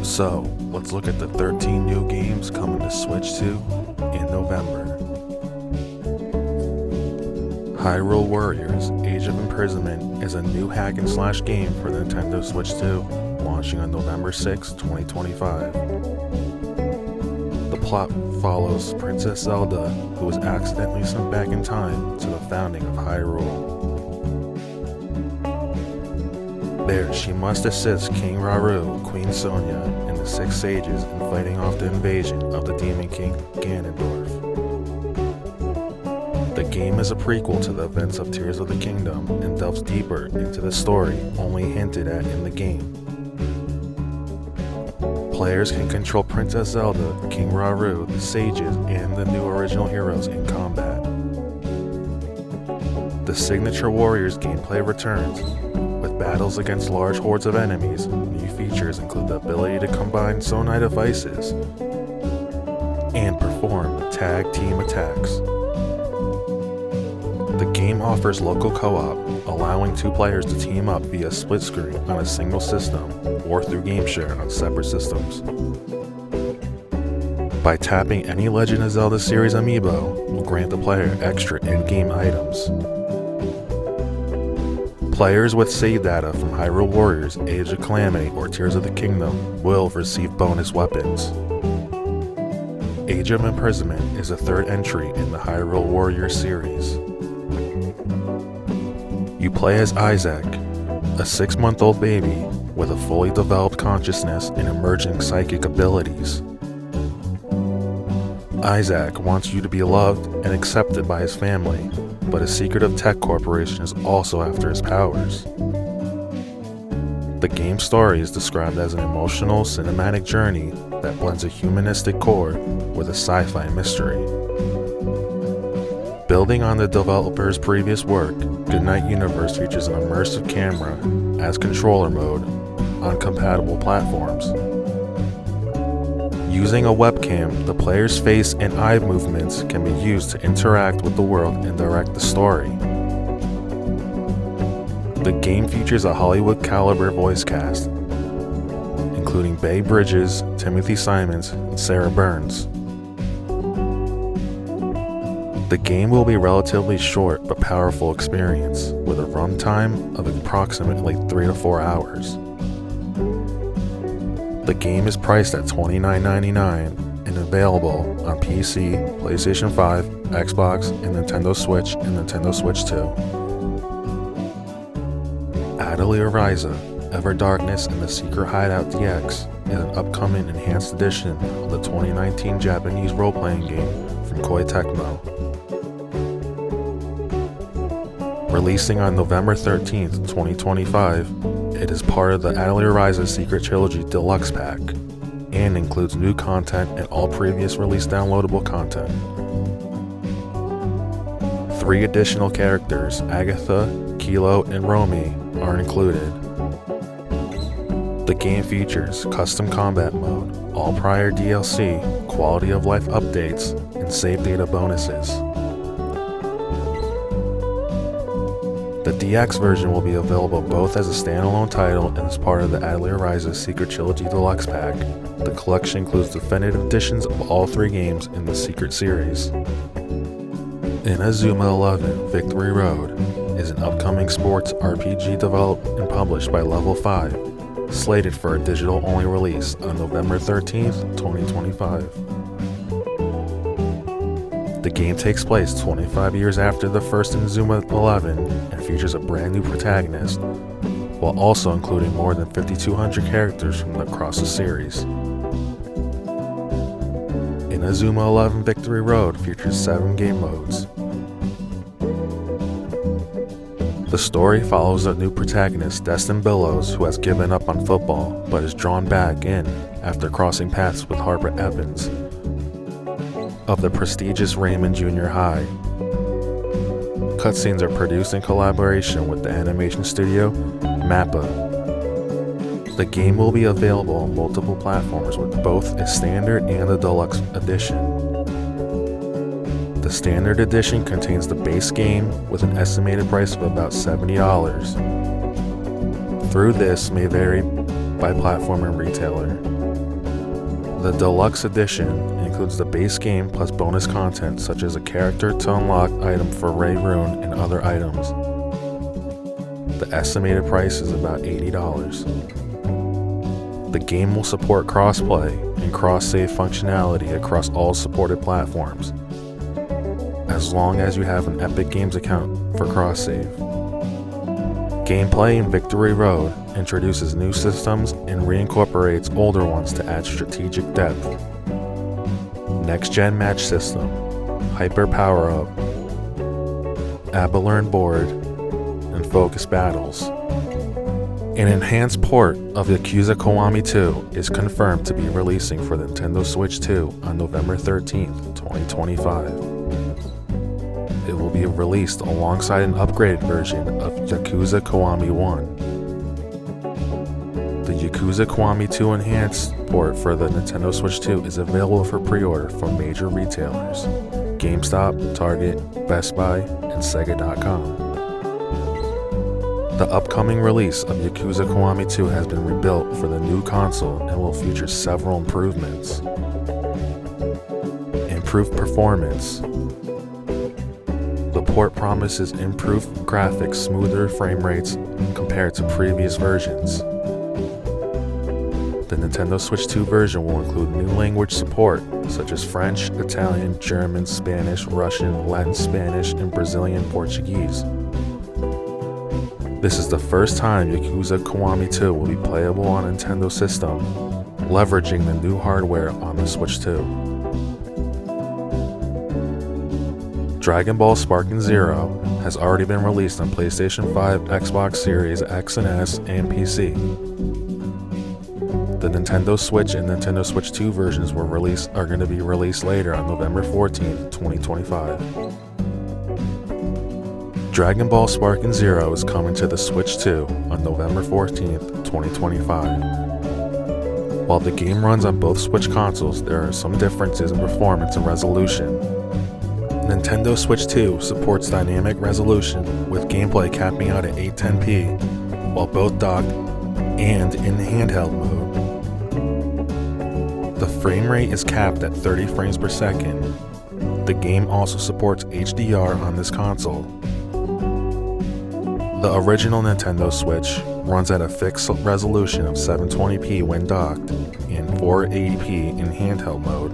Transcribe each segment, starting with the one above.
So, let's look at the 13 new games coming to Switch 2 in November. Hyrule Warriors: Age of Imprisonment is a new hack-and-slash game for the Nintendo Switch 2, launching on November 6, 2025. The plot follows Princess Zelda, who was accidentally sent back in time to the founding of Hyrule. There, she must assist King Rauru, Queen Sonia, and the Six Sages in fighting off the invasion of the Demon King Ganondorf. The game is a prequel to the events of Tears of the Kingdom and delves deeper into the story only hinted at in the game. Players can control Princess Zelda, King Rauru, the Sages, and the new original heroes in combat. The signature Warriors gameplay returns. With battles against large hordes of enemies, new features include the ability to combine Sonai devices and perform tag team attacks. The game offers local co-op, allowing two players to team up via split screen on a single system or through game share on separate systems. By tapping any Legend of Zelda series amiibo will grant the player extra in-game items. Players with save data from Hyrule Warriors, Age of Calamity, or Tears of the Kingdom will receive bonus weapons. Age of Imprisonment is a third entry in the Hyrule Warriors series. You play as Isaac, a 6-month-old baby with a fully developed consciousness and emerging psychic abilities. Isaac wants you to be loved and accepted by his family, but a secretive tech corporation is also after his powers. The game's story is described as an emotional, cinematic journey that blends a humanistic core with a sci-fi mystery. Building on the developer's previous work, Goodnight Universe features an immersive camera as controller mode on compatible platforms. Using a webcam, the player's face and eye movements can be used to interact with the world and direct the story. The game features a Hollywood-caliber voice cast, including Bay Bridges, Timothy Simons, and Sarah Burns. The game will be a relatively short but powerful experience, with a runtime of approximately 3 to 4 hours. The game is priced at $29.99 and available on PC, PlayStation 5, Xbox, and Nintendo Switch and Nintendo Switch 2. Atelier Ryza: Ever Darkness and the Secret Hideout DX is an upcoming enhanced edition of the 2019 Japanese role-playing game from Koei Tecmo. Releasing on November 13th, 2025, it is part of the Atelier Ryza Secret Trilogy Deluxe Pack and includes new content and all previous released downloadable content. 3 additional characters, Agatha, Kilo, and Romy, are included. The game features custom combat mode, all prior DLC, quality of life updates, and save data bonuses. The DX version will be available both as a standalone title and as part of the Atelier Ryza Secret Trilogy Deluxe Pack. The collection includes definitive editions of all 3 games in the Secret series. Inazuma 11: Victory Road is an upcoming sports RPG developed and published by Level 5, slated for a digital-only release on November 13th, 2025. The game takes place 25 years after the first Inazuma 11 and features a brand new protagonist, while also including more than 5,200 characters from across the series. Inazuma 11: Victory Road features 7 game modes. The story follows a new protagonist, Destin Billows, who has given up on football but is drawn back in after crossing paths with Harper Evans of the prestigious Raymond Junior High. Cutscenes are produced in collaboration with the animation studio MAPPA. The game will be available on multiple platforms with both a standard and a deluxe edition. The standard edition contains the base game with an estimated price of about $70. Through this may vary by platform and retailer. The Deluxe Edition includes the base game plus bonus content such as a character to unlock item for Ray Rune and other items. The estimated price is about $80. The game will support crossplay and cross-save functionality across all supported platforms, as long as you have an Epic Games account for cross-save. Gameplay in Victory Road introduces new systems and reincorporates older ones to add strategic depth. Next-gen match system, hyper power-up, Abalone board, and focus battles. An enhanced port of Yakuza Kiwami 2 is confirmed to be releasing for the Nintendo Switch 2 on November 13th, 2025. It will be released alongside an upgraded version of Yakuza Kiwami 1. The Yakuza Kiwami 2 Enhanced port for the Nintendo Switch 2 is available for pre-order from major retailers, GameStop, Target, Best Buy, and Sega.com. The upcoming release of Yakuza Kiwami 2 has been rebuilt for the new console and will feature several improvements. Improved performance. The port promises improved graphics, smoother frame rates compared to previous versions. The Nintendo Switch 2 version will include new language support such as French, Italian, German, Spanish, Russian, Latin Spanish, and Brazilian Portuguese. This is the first time Yakuza Kiwami 2 will be playable on a Nintendo system, leveraging the new hardware on the Switch 2. Dragon Ball Sparking Zero has already been released on PlayStation 5, Xbox Series X and S, and PC. The Nintendo Switch and Nintendo Switch 2 versions are going to be released later on November 14th, 2025. Dragon Ball Sparking Zero is coming to the Switch 2 on November 14th, 2025. While the game runs on both Switch consoles, there are some differences in performance and resolution. Nintendo Switch 2 supports dynamic resolution with gameplay capping out at 810p, while both docked and in handheld mode. The frame rate is capped at 30 frames per second. The game also supports HDR on this console. The original Nintendo Switch runs at a fixed resolution of 720p when docked and 480p in handheld mode.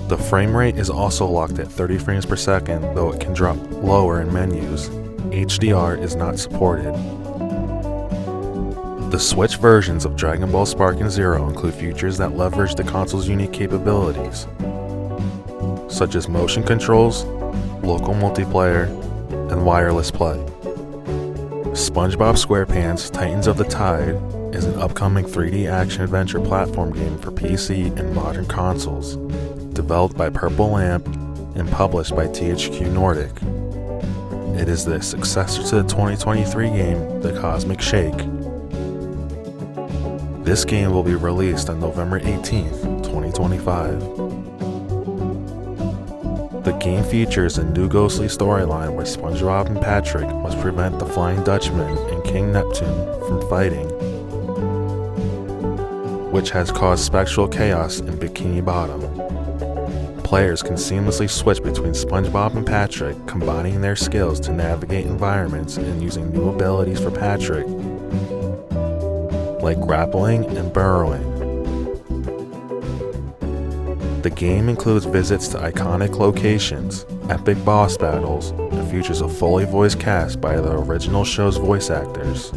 The frame rate is also locked at 30 frames per second, though it can drop lower in menus. HDR is not supported. The Switch versions of Dragon Ball Sparking Zero include features that leverage the console's unique capabilities, such as motion controls, local multiplayer, and wireless play. SpongeBob SquarePants Titans of the Tide is an upcoming 3D action-adventure platform game for PC and modern consoles, developed by Purple Lamp and published by THQ Nordic. It is the successor to the 2023 game, The Cosmic Shake. This game will be released on November 18th, 2025. The game features a new ghostly storyline where SpongeBob and Patrick must prevent the Flying Dutchman and King Neptune from fighting, which has caused spectral chaos in Bikini Bottom. Players can seamlessly switch between SpongeBob and Patrick, combining their skills to navigate environments and using new abilities for Patrick, like grappling and burrowing. The game includes visits to iconic locations, epic boss battles, and features a fully voiced cast by the original show's voice actors.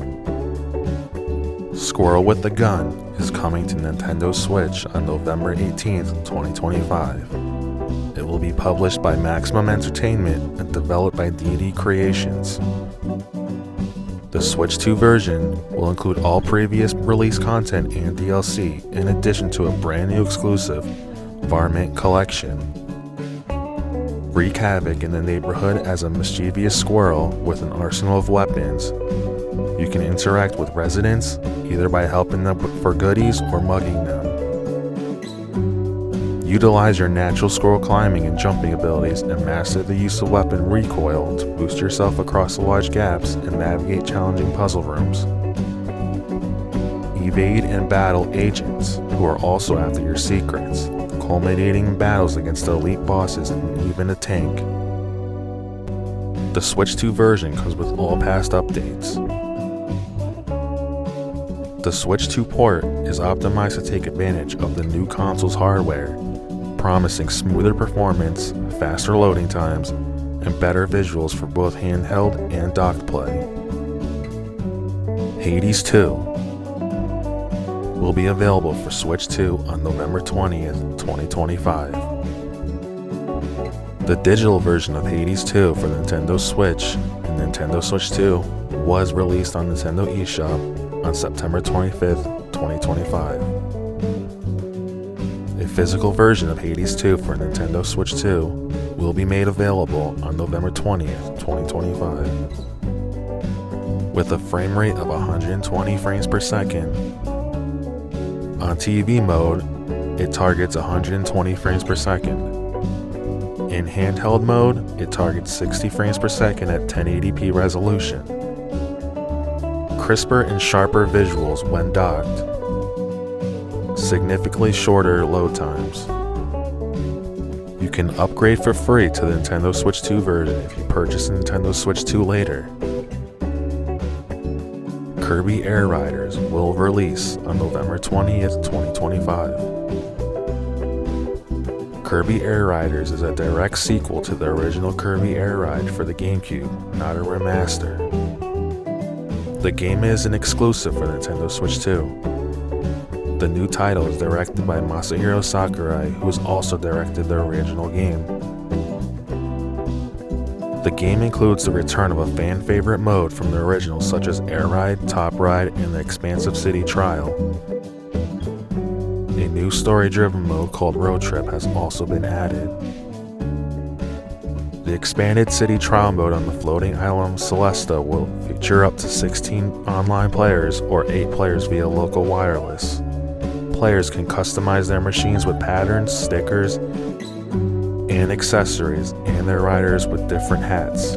Squirrel with the Gun is coming to Nintendo Switch on November 18th, 2025. It will be published by Maximum Entertainment and developed by DD Creations. The Switch 2 version will include all previous release content and DLC, in addition to a brand new exclusive Varmint Collection. Wreak havoc in the neighborhood as a mischievous squirrel with an arsenal of weapons. You can interact with residents either by helping them for goodies or mugging them. Utilize your natural squirrel climbing and jumping abilities and master the use of weapon recoil to boost yourself across the large gaps and navigate challenging puzzle rooms. evade and battle agents who are also after your secrets, culminating in battles against the elite bosses and even a tank. The Switch 2 version comes with all past updates. The Switch 2 port is optimized to take advantage of the new console's hardware, promising smoother performance, faster loading times, and better visuals for both handheld and docked play. Hades 2 will be available for Switch 2 on November 20th, 2025. The digital version of Hades 2 for Nintendo Switch and Nintendo Switch 2 was released on Nintendo eShop on September 25th, 2025. A physical version of Hades 2 for Nintendo Switch 2 will be made available on November 20th, 2025. With a frame rate of 120 frames per second. On TV mode, it targets 120 frames per second. In handheld mode, it targets 60 frames per second at 1080p resolution. Crisper and sharper visuals when docked. Significantly shorter load times. You can upgrade for free to the Nintendo Switch 2 version if you purchase the Nintendo Switch 2 later. Kirby Air Riders will release on November 20th, 2025. Kirby Air Riders is a direct sequel to the original Kirby Air Ride for the GameCube, not a remaster. The game is an exclusive for Nintendo Switch 2. The new title is directed by Masahiro Sakurai, who has also directed the original game. The game includes the return of a fan-favorite mode from the original, such as Air Ride, Top Ride, and the Expansive City Trial. A new story-driven mode called Road Trip has also been added. The expanded City Trial mode on the floating island Celesta will feature up to 16 online players or 8 players via local wireless. Players can customize their machines with patterns, stickers, and accessories, and their riders with different hats.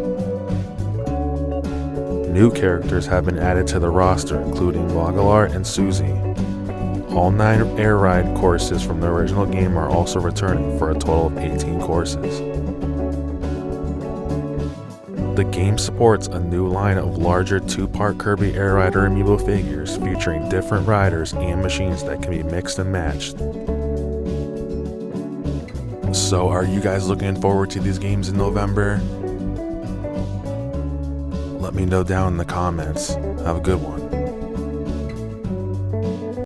New characters have been added to the roster, including Wagalar and Susie. All 9 air ride courses from the original game are also returning for a total of 18 courses. The game supports a new line of larger 2-part Kirby Air Rider amiibo figures featuring different riders and machines that can be mixed and matched. So are you guys looking forward to these games in November? Let me know down in the comments. Have a good one.